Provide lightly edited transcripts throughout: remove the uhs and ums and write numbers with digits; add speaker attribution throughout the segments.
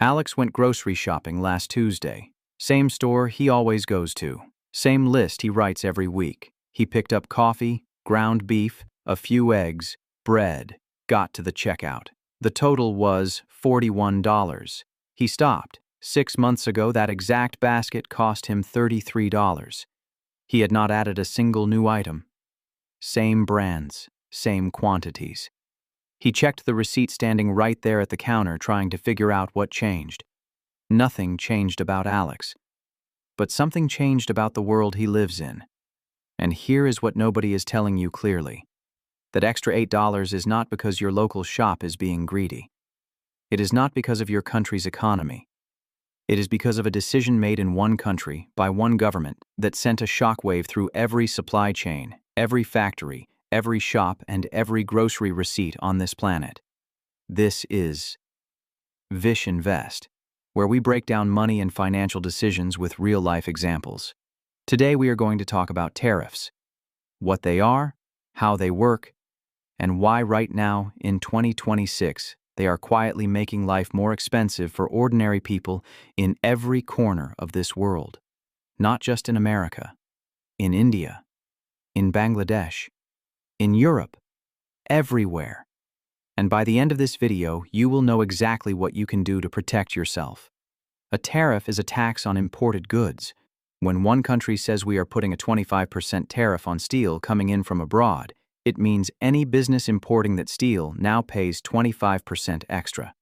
Speaker 1: Alex went grocery shopping last Tuesday. Same store he always goes to. Same list he writes every week. He picked up coffee, ground beef, a few eggs, bread, got to the checkout. The total was $41. He stopped. 6 months ago, that exact basket cost him $33. He had not added a single new item. Same brands, same quantities. He checked the receipt standing right there at the counter, trying to figure out what changed. Nothing changed about Alex. But something changed about the world he lives in. And here is what nobody is telling you clearly. That extra $8 is not because your local shop is being greedy. It is not because of your country's economy. It is because of a decision made in one country by one government that sent a shockwave through every supply chain, every factory, every shop, and every grocery receipt on this planet. This is Vish Invest, where we break down money and financial decisions with real-life examples. Today we are going to talk about tariffs, what they are, how they work, and why right now, in 2026, they are quietly making life more expensive for ordinary people in every corner of this world. Not just in America, in India, in Bangladesh, in Europe, everywhere. And by the end of this video, you will know exactly what you can do to protect yourself. A tariff is a tax on imported goods. When one country says we are putting a 25% tariff on steel coming in from abroad, it means any business importing that steel now pays 25% extra.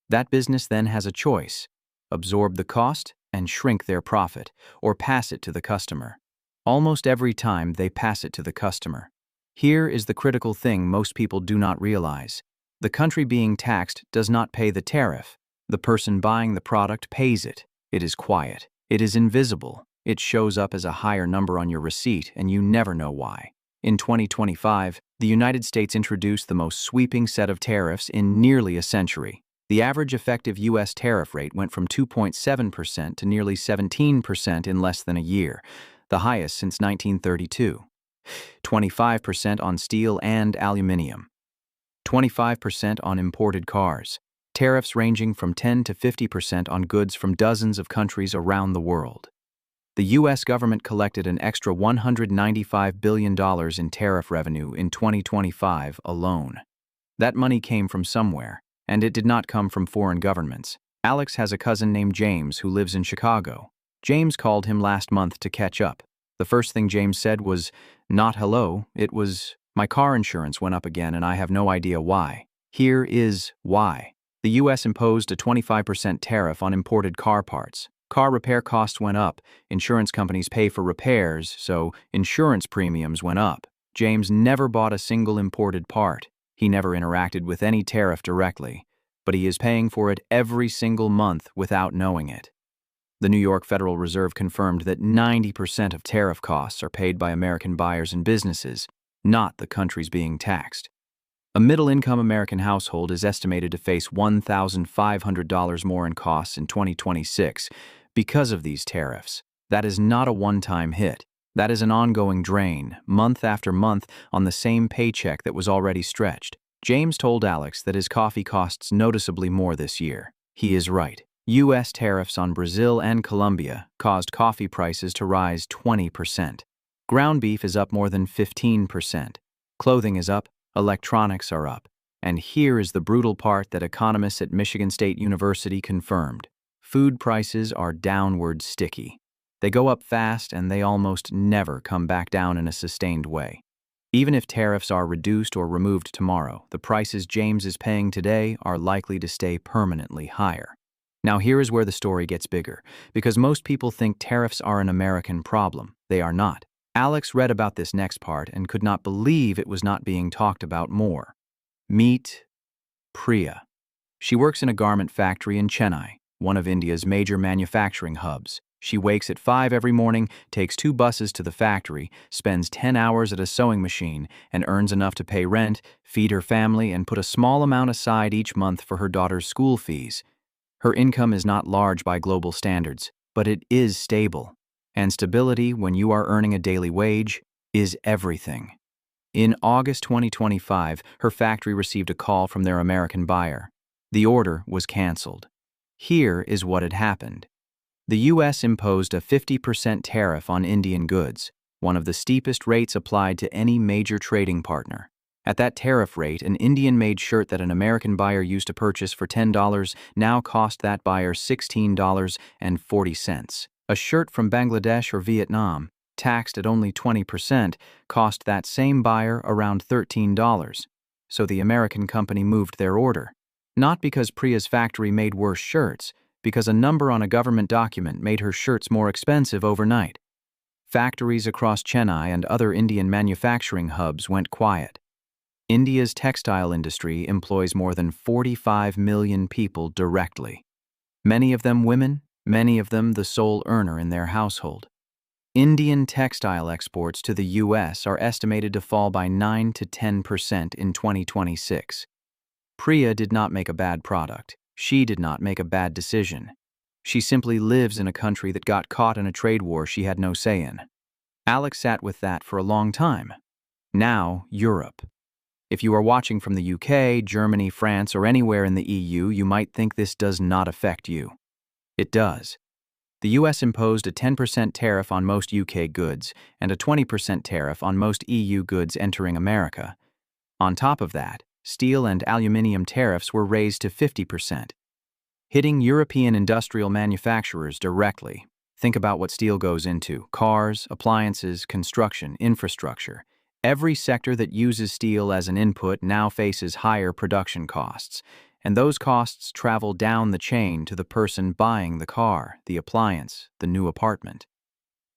Speaker 1: That business then has a choice: absorb the cost and shrink their profit, or pass it to the customer. Almost every time they pass it to the customer. Here is the critical thing most people do not realize. The country being taxed does not pay the tariff. The person buying the product pays it. It is quiet. It is invisible. It shows up as a higher number on your receipt, and you never know why. In 2025, the United States introduced the most sweeping set of tariffs in nearly a century. The average effective U.S. tariff rate went from 2.7% to nearly 17% in less than a year, the highest since 1932. 25% on steel and aluminum. 25% on imported cars. Tariffs ranging from 10 to 50% on goods from dozens of countries around the world. The U.S. government collected an extra $195 billion in tariff revenue in 2025 alone. That money came from somewhere, and it did not come from foreign governments. Alex has a cousin named James who lives in Chicago. James called him last month to catch up. The first thing James said was, not hello, it was, my car insurance went up again and I have no idea why. Here is why. The U.S. imposed a 25% tariff on imported car parts. Car repair costs went up. Insurance companies pay for repairs, so insurance premiums went up. James never bought a single imported part. He never interacted with any tariff directly, but he is paying for it every single month without knowing it. The New York Federal Reserve confirmed that 90% of tariff costs are paid by American buyers and businesses, not the countries being taxed. A middle-income American household is estimated to face $1,500 more in costs in 2026 because of these tariffs. That is not a one-time hit. That is an ongoing drain, month after month, on the same paycheck that was already stretched. James told Alex that his coffee costs noticeably more this year. He is right. U.S. tariffs on Brazil and Colombia caused coffee prices to rise 20%. Ground beef is up more than 15%. Clothing is up, electronics are up. And here is the brutal part that economists at Michigan State University confirmed. Food prices are downward sticky. They go up fast and they almost never come back down in a sustained way. Even if tariffs are reduced or removed tomorrow, the prices James is paying today are likely to stay permanently higher. Now here is where the story gets bigger, because most people think tariffs are an American problem. They are not. Alex read about this next part and could not believe it was not being talked about more. Meet Priya. She works in a garment factory in Chennai, one of India's major manufacturing hubs. She wakes at 5 every morning, takes 2 buses to the factory, spends 10 hours at a sewing machine, and earns enough to pay rent, feed her family, and put a small amount aside each month for her daughter's school fees. Her income is not large by global standards, but it is stable. And stability, when you are earning a daily wage, is everything. In August 2025, her factory received a call from their American buyer. The order was canceled. Here is what had happened. The U.S. imposed a 50% tariff on Indian goods, one of the steepest rates applied to any major trading partner. At that tariff rate, an Indian-made shirt that an American buyer used to purchase for $10 now cost that buyer $16.40. A shirt from Bangladesh or Vietnam, taxed at only 20%, cost that same buyer around $13. So the American company moved their order. Not because Priya's factory made worse shirts, because a number on a government document made her shirts more expensive overnight. Factories across Chennai and other Indian manufacturing hubs went quiet. India's textile industry employs more than 45 million people directly. Many of them women, many of them the sole earner in their household. Indian textile exports to the U.S. are estimated to fall by 9 to 10% in 2026. Priya did not make a bad product. She did not make a bad decision. She simply lives in a country that got caught in a trade war she had no say in. Alex sat with that for a long time. Now, Europe. If you are watching from the UK, Germany, France, or anywhere in the EU, you might think this does not affect you. It does. The US imposed a 10% tariff on most UK goods and a 20% tariff on most EU goods entering America. On top of that, steel and aluminium tariffs were raised to 50%, hitting European industrial manufacturers directly. Think about what steel goes into: cars, appliances, construction, infrastructure. Every sector that uses steel as an input now faces higher production costs, and those costs travel down the chain to the person buying the car, the appliance, the new apartment.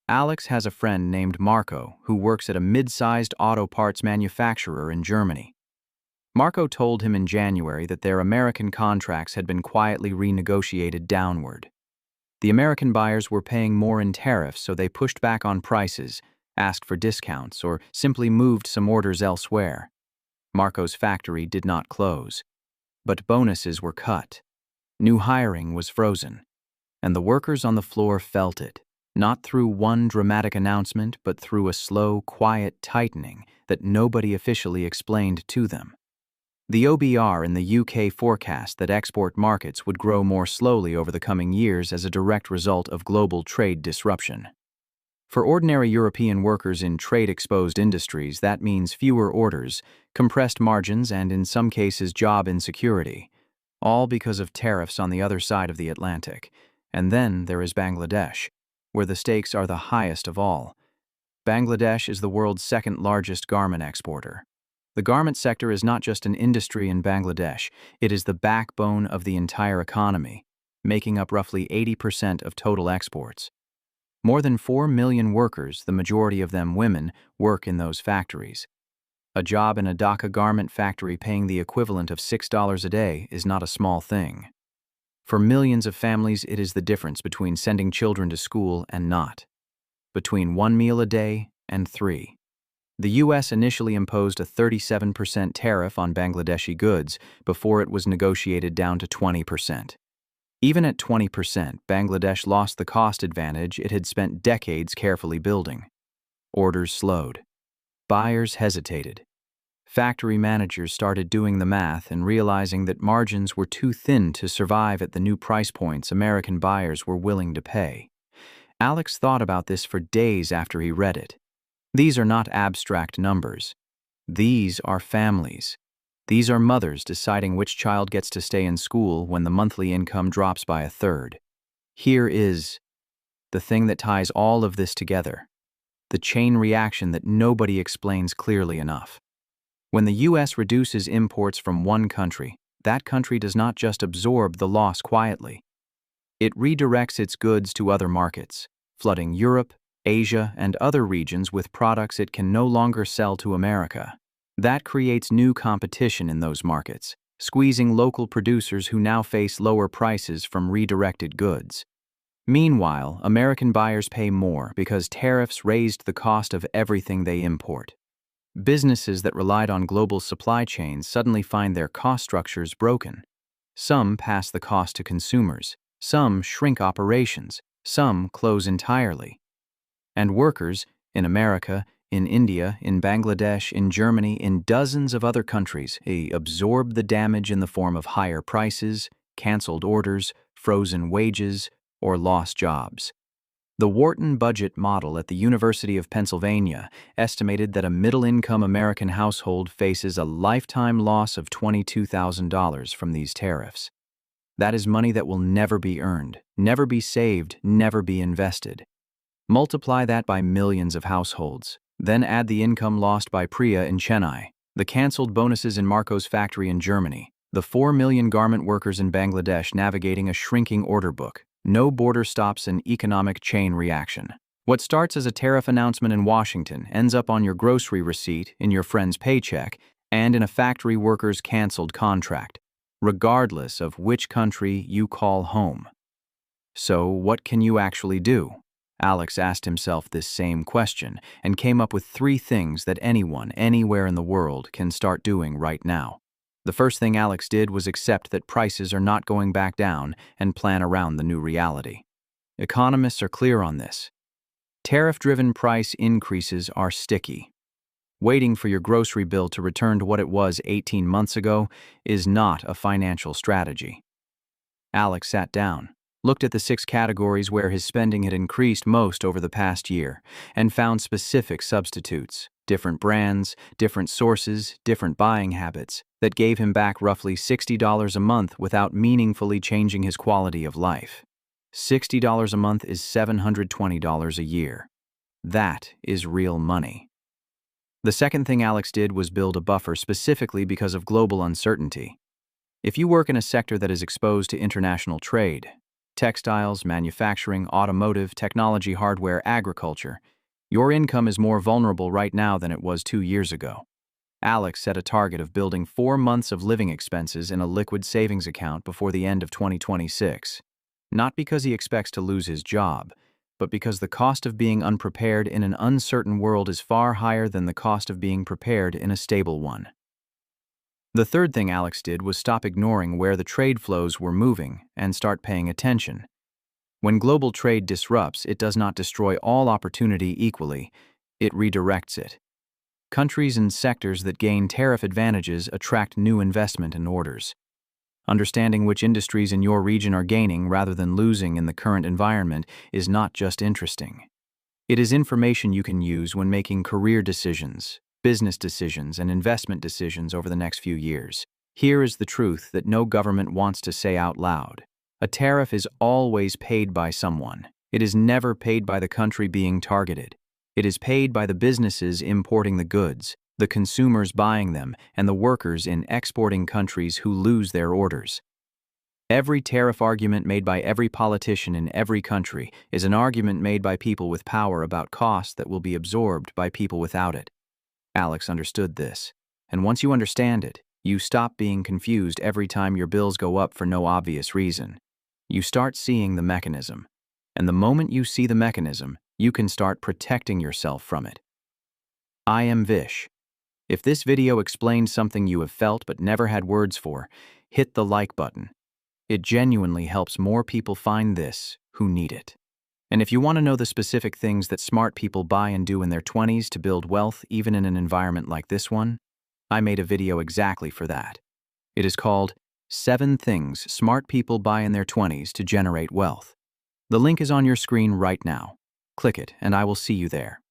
Speaker 1: Alex has a friend named Marco who works at a mid-sized auto parts manufacturer in Germany. Marco told him in January that their American contracts had been quietly renegotiated downward. The American buyers were paying more in tariffs, so they pushed back on prices, asked for discounts, or simply moved some orders elsewhere. Marco's factory did not close, but bonuses were cut. New hiring was frozen, and the workers on the floor felt it, not through one dramatic announcement, but through a slow, quiet tightening that nobody officially explained to them. The OBR in the UK forecast that export markets would grow more slowly over the coming years as a direct result of global trade disruption. For ordinary European workers in trade-exposed industries, that means fewer orders, compressed margins, and in some cases job insecurity, all because of tariffs on the other side of the Atlantic. And then there is Bangladesh, where the stakes are the highest of all. Bangladesh is the world's second-largest garment exporter. The garment sector is not just an industry in Bangladesh, it is the backbone of the entire economy, making up roughly 80% of total exports. More than 4 million workers, the majority of them women, work in those factories. A job in a Dhaka garment factory paying the equivalent of $6 a day is not a small thing. For millions of families, it is the difference between sending children to school and not. Between 1 meal a day and 3. The U.S. initially imposed a 37% tariff on Bangladeshi goods before it was negotiated down to 20%. Even at 20%, Bangladesh lost the cost advantage it had spent decades carefully building. Orders slowed. Buyers hesitated. Factory managers started doing the math and realizing that margins were too thin to survive at the new price points American buyers were willing to pay. Alex thought about this for days after he read it. These are not abstract numbers. These are families. These are mothers deciding which child gets to stay in school when the monthly income drops by a third. Here is the thing that ties all of this together, the chain reaction that nobody explains clearly enough. When the U.S. reduces imports from one country, that country does not just absorb the loss quietly. It redirects its goods to other markets, flooding Europe, Asia, and other regions with products it can no longer sell to America. That creates new competition in those markets, squeezing local producers who now face lower prices from redirected goods. Meanwhile, American buyers pay more because tariffs raised the cost of everything they import. Businesses that relied on global supply chains suddenly find their cost structures broken. Some pass the cost to consumers, some shrink operations, some close entirely. And workers, in America, in India, in Bangladesh, in Germany, in dozens of other countries, absorb the damage in the form of higher prices, canceled orders, frozen wages, or lost jobs. The Wharton budget model at the University of Pennsylvania estimated that a middle-income American household faces a lifetime loss of $22,000 from these tariffs. That is money that will never be earned, never be saved, never be invested. Multiply that by millions of households. Then add the income lost by Priya in Chennai, the cancelled bonuses in Marco's factory in Germany, the 4 million garment workers in Bangladesh navigating a shrinking order book. No border stops an economic chain reaction. What starts as a tariff announcement in Washington ends up on your grocery receipt, in your friend's paycheck, and in a factory worker's canceled contract, regardless of which country you call home. So, what can you actually do? Alex asked himself this same question and came up with 3 things that anyone, anywhere in the world, can start doing right now. The first thing Alex did was accept that prices are not going back down and plan around the new reality. Economists are clear on this. Tariff-driven price increases are sticky. Waiting for your grocery bill to return to what it was 18 months ago is not a financial strategy. Alex sat down, looked at the 6 categories where his spending had increased most over the past year, and found specific substitutes, different brands, different sources, different buying habits, that gave him back roughly $60 a month without meaningfully changing his quality of life. $60 a month is $720 a year. That is real money. The second thing Alex did was build a buffer specifically because of global uncertainty. If you work in a sector that is exposed to international trade, textiles, manufacturing, automotive, technology, hardware, agriculture, your income is more vulnerable right now than it was 2 years ago. Alex set a target of building 4 months of living expenses in a liquid savings account before the end of 2026. Not because he expects to lose his job, but because the cost of being unprepared in an uncertain world is far higher than the cost of being prepared in a stable one. The third thing Alex did was stop ignoring where the trade flows were moving and start paying attention. When global trade disrupts, it does not destroy all opportunity equally, it redirects it. Countries and sectors that gain tariff advantages attract new investment and orders. Understanding which industries in your region are gaining rather than losing in the current environment is not just interesting. It is information you can use when making career decisions, business decisions, and investment decisions over the next few years. Here is the truth that no government wants to say out loud. A tariff is always paid by someone. It is never paid by the country being targeted. It is paid by the businesses importing the goods, the consumers buying them, and the workers in exporting countries who lose their orders. Every tariff argument made by every politician in every country is an argument made by people with power about costs that will be absorbed by people without it. Alex understood this, and once you understand it, you stop being confused every time your bills go up for no obvious reason. You start seeing the mechanism, and the moment you see the mechanism, you can start protecting yourself from it. I am Vish. If this video explained something you have felt but never had words for, hit the like button. It genuinely helps more people find this who need it. And if you want to know the specific things that smart people buy and do in their 20s to build wealth even in an environment like this one, I made a video exactly for that. It is called 7 Things Smart People Buy in Their 20s to Generate Wealth. The link is on your screen right now. Click it and I will see you there.